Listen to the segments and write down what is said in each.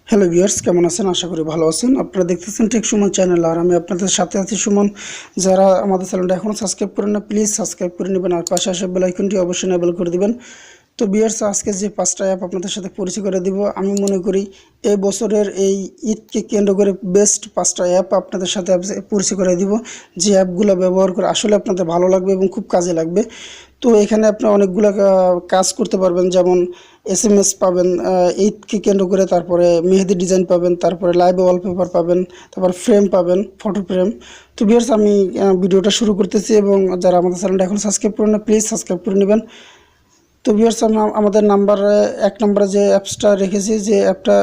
Hello viewers, কেমন আছেন? আশা করি ভালো আছেন। আপনারা দেখতেছেন টেক সুমন চ্যানেল, আর আমি আপনাদের সাথে আছি সুমন। যারা আমাদের চ্যানেলটা এখনও সাবস্ক্রাইব করেন না, প্লিজ সাবস্ক্রাইব করে নেবেন আর পাশে আসা বেল আইকনটি অবশ্যই এনেবল করে দিবেন। তো ভিউয়ার্স, আজকে যে 5টা অ্যাপ আপনাদের সাথে পরিচয় করে দিব, আমি মনে করি এই বছরের এই ঈদকে কেন্দ্র করে বেস্ট 5টা অ্যাপ আপনাদের সাথে পরিচয় করে দিব, যে অ্যাপগুলো ব্যবহার করে আসলে আপনাদের ভালো লাগবে এবং খুব কাজে লাগবে। তো এখানে আপনি অনেকগুলো কাজ করতে পারবেন, যেমন এসএমএস পাবেন ঈদকে কেন্দ্র করে, তারপরে মেহেদি ডিজাইন পাবেন, তারপরে লাইভ ওয়ালপেপার পাবেন, তারপর ফ্রেম পাবেন, ফটো ফ্রেম। তো ভিউয়ার্স, আমি ভিডিওটা শুরু করতেছি, এবং যারা আমাদের চ্যানেলটা এখন সাবস্ক্রাইব করেন না, প্লিজ সাবস্ক্রাইব করে নেবেন। তো ভিউয়ার্স, আমাদের এক নম্বরে যে অ্যাপসটা রেখেছি, যে অ্যাপটা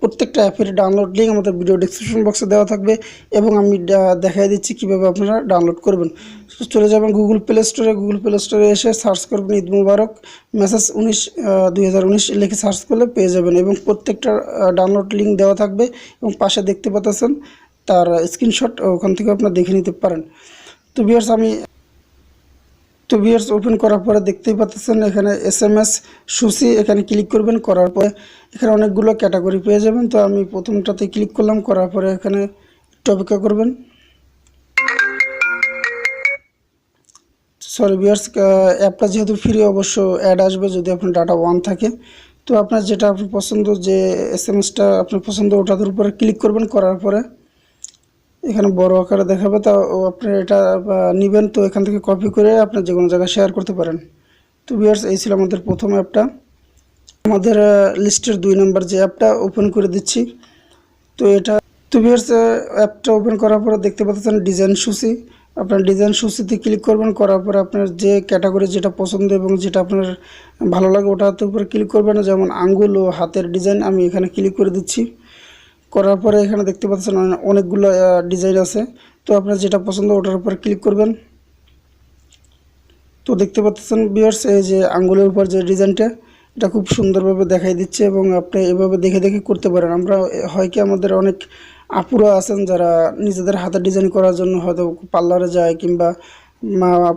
প্রত্যেকটা অ্যাপের ডাউনলোড লিঙ্ক আমাদের ভিডিও ডেসক্রিপশন বক্সে দেওয়া থাকবে, এবং আমি দেখাই দিচ্ছি কীভাবে আপনারা ডাউনলোড করবেন। চলে যাবেন গুগল প্লে স্টোরে এসে সার্চ করবেন ঈদ মুবারক মেসেজ 2019 লিখে সার্চ করলে পেয়ে যাবেন, এবং প্রত্যেকটা ডাউনলোড লিঙ্ক দেওয়া থাকবে, এবং পাশে দেখতে পাচ্ছেন তার স্ক্রিনশট, ওখান থেকে আপনারা দেখে নিতে পারেন। তো ভিউয়ার্স, ওপেন করার পরে দেখতেই পাচ্ছেন এখানে এসএমএস সূচি, এখানে ক্লিক করবেন। করার পরে এখানে অনেকগুলো ক্যাটাগরি পেয়ে যাবেন। তো আমি প্রথমটাতে ক্লিক করলাম, করার পরে এখানে একটু অপেক্ষা করবেন। সরি ভিউয়ার্স, অ্যাপটা যেহেতু ফ্রি, অবশ্য অ্যাড আসবে যদি আপনার ডাটা অন থাকে। তো আপনার যেটা আপনার পছন্দ, যে এসএমএসটা আপনার পছন্দ, ওটার উপরে ক্লিক করবেন। করার পরে এখানে বড় আকারে দেখাবে, তা আপনি এটা নেবেন। তো এখান থেকে কপি করে আপনি যে কোনো জায়গায় শেয়ার করতে পারেন। তো ভিউয়ার্স, এই ছিল আমাদের প্রথম অ্যাপটা। আমাদের লিস্টের 2 নম্বর যে অ্যাপটা ওপেন করে দিচ্ছি। তো ভিউয়ার্স, অ্যাপটা ওপেন করার পরে দেখতে পাচ্ছেন ডিজাইন সূচি। আপনার ডিজাইন সূচিতে ক্লিক করবেন। করার পরে আপনার যে ক্যাটাগরি যেটা পছন্দ এবং যেটা আপনার ভালো লাগে, ওটার উপরে ক্লিক করবেন। যেমন আঙ্গুল ও হাতের ডিজাইন, আমি এখানে ক্লিক করে দিচ্ছি। করার পরে এখানে দেখতে পাচ্ছেন অনেকগুলো ডিজাইন আছে। তো আপনার যেটা পছন্দ ওটার উপর ক্লিক করবেন। তো দেখতে পাচ্ছেন ভিউয়ার্স, এই যে আঙ্গুলের উপর যে ডিজাইনটা, এটা খুব সুন্দরভাবে দেখাই দিচ্ছে, এবং আপনি এভাবে দেখে দেখে করতে পারেন। আমরা হয় কি, আমাদের অনেক আপুরা আছেন যারা নিজেদের হাতে ডিজাইন করার জন্য হয়তো পার্লারে যায়, কিংবা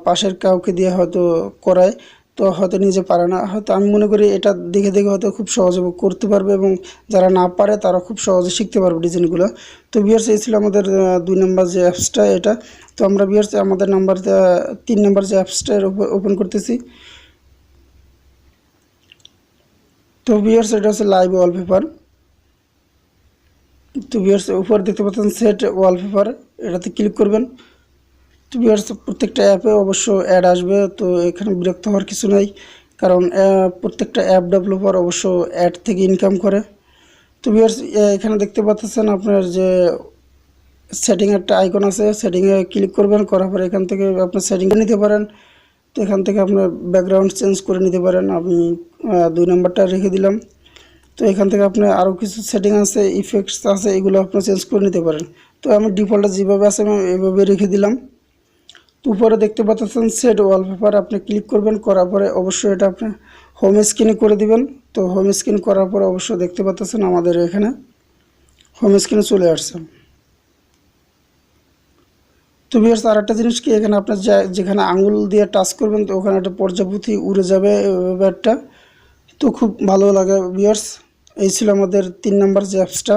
পাশের কাউকে দিয়ে হয়তো করায়, তো হয়তো নিজে পারে না। হয়তো আমি মনে করি এটা দেখে দেখে হয়তো খুব সহজে করতে পারবে, এবং যারা না পারে তারা খুব সহজে শিখতে পারবে ডিজাইনগুলো। তো ভিউয়ার্স, এই ছিল আমাদের 2 নম্বর যে অ্যাপসটা, এটা। তো আমরা ভিউয়ার্স আমাদের 3 নম্বর যে অ্যাপসটা ওপেন করতেছি। তো ভিউয়ার্স, এটা হচ্ছে লাইভ ওয়ালপেপার। তো ভিউয়ার্স, উপর দেখতে পাচ্ছেন সেট ওয়ালপেপার, এটাতে ক্লিক করবেন। তো ভিউয়ার্স, প্রত্যেকটা অ্যাপে অবশ্য অ্যাড আসবে, তো এখানে বিরক্ত হওয়ার কিছু নাই, কারণ প্রত্যেকটা অ্যাপ ডেভেলপার অবশ্য অ্যাড থেকে ইনকাম করে। তো ভিউয়ার্স, এখানে দেখতে পাচ্ছেন আপনার যে সেটিং একটা আইকন আছে, সেটিংয়ে ক্লিক করবেন। করার পরে এখান থেকে আপনার সেটিং নিতে পারেন। তো এখান থেকে আপনার ব্যাকগ্রাউন্ড চেঞ্জ করে নিতে পারেন। আমি 2 নম্বরটা রেখে দিলাম। তো এখান থেকে আপনি আরও কিছু সেটিং আছে, ইফেক্টস আছে, এগুলো আপনি চেঞ্জ করে নিতে পারেন। তো আমি ডিফল্টে যেভাবে আছে আমি এভাবে রেখে দিলাম। তো উপরে দেখতে পাচ্ছেন সেট ওয়ালপেপার, আপনি ক্লিক করবেন। করার পরে অবশ্যই এটা আপনি হোম স্ক্রিনে করে দিবেন। তো হোম স্ক্রিন করার পরে অবশ্যই দেখতে পাচ্ছেন আমাদের এখানে হোম স্ক্রিনে চলে আসছে। তো ভিউয়ার্স, আর একটা জিনিস কি, এখানে আপনার যেখানে আঙুল দিয়ে টাচ করবেন, তো ওখানে একটা প্রজাপতি উড়ে যাবে ব্যাপারটা, তো খুব ভালো লাগে ভিউয়ার্স। এই ছিল আমাদের 3 নম্বর যে অ্যাপসটা।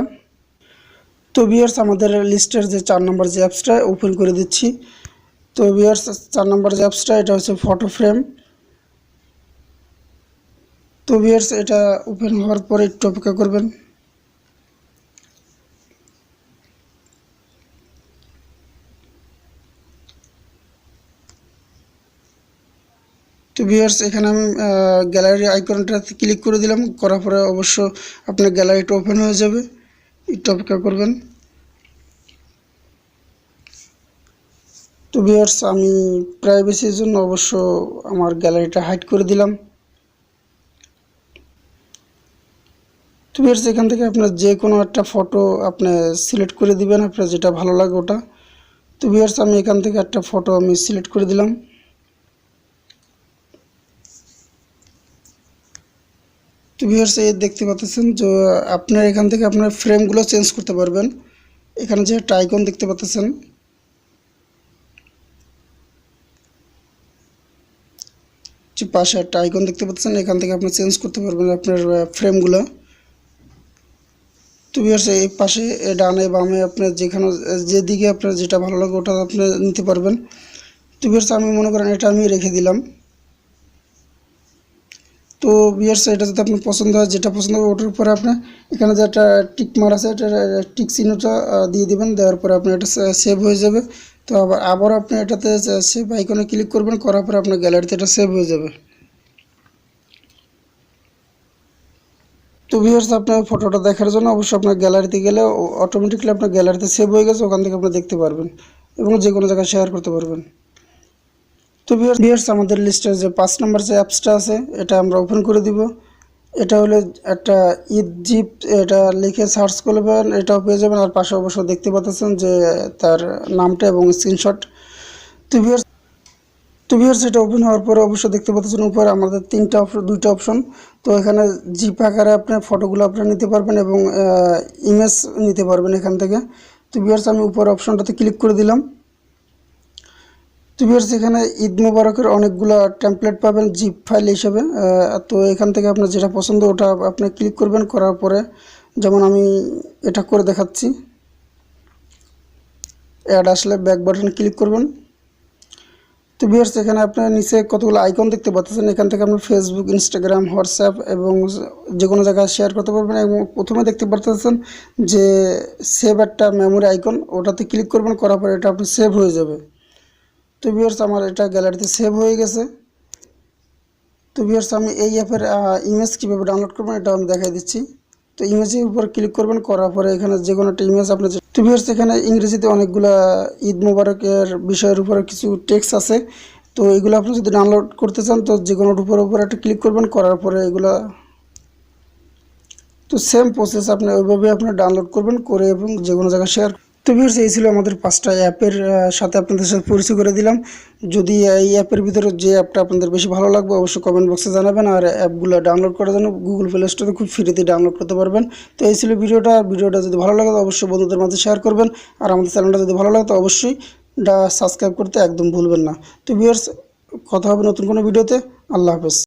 তো ভিউয়ার্স, আমাদের লিস্টের যে 4 নম্বর যে অ্যাপসটা ওপেন করে দিচ্ছি। তো ভিউয়ার্স, 4 নম্বর যে অ্যাপসটা, এটা হচ্ছে ফটো ফ্রেম। তো ভিউয়ার্স, এটা ওপেন হওয়ার পরে একটু অপেক্ষা করবেন। তো ভিউয়ার্স, এখানে আমি গ্যালারি আইকনটাতে ক্লিক করে দিলাম। করার পরে অবশ্য আপনার গ্যালারিটা ওপেন হয়ে যাবে, একটু অপেক্ষা করবেন। তো ভিউয়ার্স, আমি প্রাইভেসির জন্য অবশ্য আমার গ্যালারিটা হাইড করে দিলাম। তো ভিউয়ার্স, এখান থেকে আপনার যে কোনো একটা ফটো আপনি সিলেক্ট করে দিবেন, আপনার যেটা ভালো লাগে ওটা। তো ভিউয়ার্স, আমি এখান থেকে একটা ফটো আমি সিলেক্ট করে দিলাম। তো ভিউয়ার্স, এই দেখতে পাচ্ছেন যে আপনার এখান থেকে আপনার ফ্রেমগুলো চেঞ্জ করতে পারবেন। এখানে যে একটা আইকন দেখতে পাচ্ছেন, যে পাশে একটা আইকন দেখতে পাচ্ছেন, এখান থেকে আপনি চেঞ্জ করতে পারবেন আপনার ফ্রেমগুলো। তো ভিউয়ার্স এই পাশে ডানে বামে আপনার যেখানে যেদিকে আপনার যেটা ভালো লাগে ওটা আপনি নিতে পারবেন। তো ভিউয়ার্স আমি মনে করেন এটা আমি রেখে দিলাম। তো ভিউয়ার্স এটা যদি আপনার পছন্দ হয়, যেটা পছন্দ হবে ওটার উপরে আপনি এখানে যে একটা টিক মার আছে এটা টিক চিহ্নটা দিয়ে দিবেন। দেওয়ার পরে আপনার এটা সেভ হয়ে যাবে। তো আবার আপনি এটাতে সেভ আইকনে ক্লিক করবেন, করার পরে আপনার গ্যালারিতে এটা সেভ হয়ে যাবে। তো ভিউয়ার্স আপনার ফটোটা দেখার জন্য অবশ্যই আপনার গ্যালারিতে গেলে অটোমেটিক্যালি আপনার গ্যালারিতে সেভ হয়ে গেছে, ওখান থেকে আপনি দেখতে পারবেন এবং যে কোনো জায়গায় শেয়ার করতে পারবেন। তো ভিউয়ার্স আমাদের লিস্টের যে 5 নম্বর যে অ্যাপসটা আছে এটা আমরা ওপেন করে দিব। এটা হলো একটা ঈদ জিপ, এটা লিখে সার্চ করবেন এটাও পেয়ে যাবেন। আর পাশে অবশ্য দেখতে পাচ্ছেন যে তার নামটা এবং স্ক্রিনশট। তো ভিউয়ার্স এটা ওপেন হওয়ার পরে অবশ্যই দেখতে পাচ্ছেন উপরে আমাদের দুইটা অপশন। তো এখানে জিপ আকারে আপনার ফটোগুলো আপনারা নিতে পারবেন এবং ইমেজ নিতে পারবেন এখান থেকে। তো ভিউয়ার্স আমি উপরে অপশনটাতে ক্লিক করে দিলাম। তো ভিউয়ার্স এখানে ঈদ মুবারকের অনেকগুলো টেমপ্লেট পাবেন জিপ ফাইল হিসেবে। তো এখান থেকে আপনার যেটা পছন্দ ওটা আপনি ক্লিক করবেন, করার পরে যেমন আমি এটা করে দেখাচ্ছি। অ্যাড আসলে ব্যাক বাটন ক্লিক করবেন। তো ভিউয়ার্স এখানে আপনার নিচে কতগুলো আইকন দেখতে পাচ্ছেন, এখান থেকে আপনি ফেসবুক, ইনস্টাগ্রাম, হোয়াটসঅ্যাপ এবং যে কোনো জায়গায় শেয়ার করতে পারবেন। এবং প্রথমে দেখতে পাচ্ছেন যে সেভ একটা মেমোরি আইকন, ওটাতে ক্লিক করবেন, করার পরে এটা আপনি সেভ হয়ে যাবে। তো ভিউয়ার্স আমার এটা গ্যালারিতে সেভ হয়ে গেছে। তো ভিউয়ার্স আমি এই অ্যাপের ইমেজ কীভাবে ডাউনলোড করবেন এটা আমি দেখাই দিচ্ছি। তো ইমেজের উপর ক্লিক করবেন, করার পরে এখানে যে কোনো একটা ইমেজ আপনি তো ভিউয়ার্স এখানে ইংরেজিতে অনেকগুলা ঈদ মুবারকের বিষয়ের উপরে কিছু টেক্সট আছে। তো এগুলো আপনি যদি ডাউনলোড করতে চান তো যে কোনোটার উপর একটা ক্লিক করবেন, করার পরে এগুলা তো সেম প্রসেস আপনি ওইভাবে আপনি ডাউনলোড করবেন করে এবং যে কোনো জায়গায় শেয়ার। তো ভিউয়ার্স এই ছিল আমাদের 5টা অ্যাপের সাথে আপনাদের সাথে পরিচয় করে দিলাম। যদি এই অ্যাপের ভিতরে যে অ্যাপটা আপনাদের বেশি ভালো লাগবে অবশ্যই কমেন্ট বক্সে জানাবেন। আর অ্যাপগুলো ডাউনলোড করার জন্য গুগল প্লে স্টোরে খুব ফ্রিতে ডাউনলোড করতে পারবেন। তো এই ছিল ভিডিওটা যদি ভালো লাগে তো অবশ্যই বন্ধুদের মাঝে শেয়ার করবেন। আর আমাদের চ্যানেলটা যদি ভালো লাগে তো অবশ্যই সাবস্ক্রাইব করতে একদম ভুলবেন না। তো ভিউয়ার্স কথা হবে নতুন কোনো ভিডিওতে। আল্লাহ হাফেজ।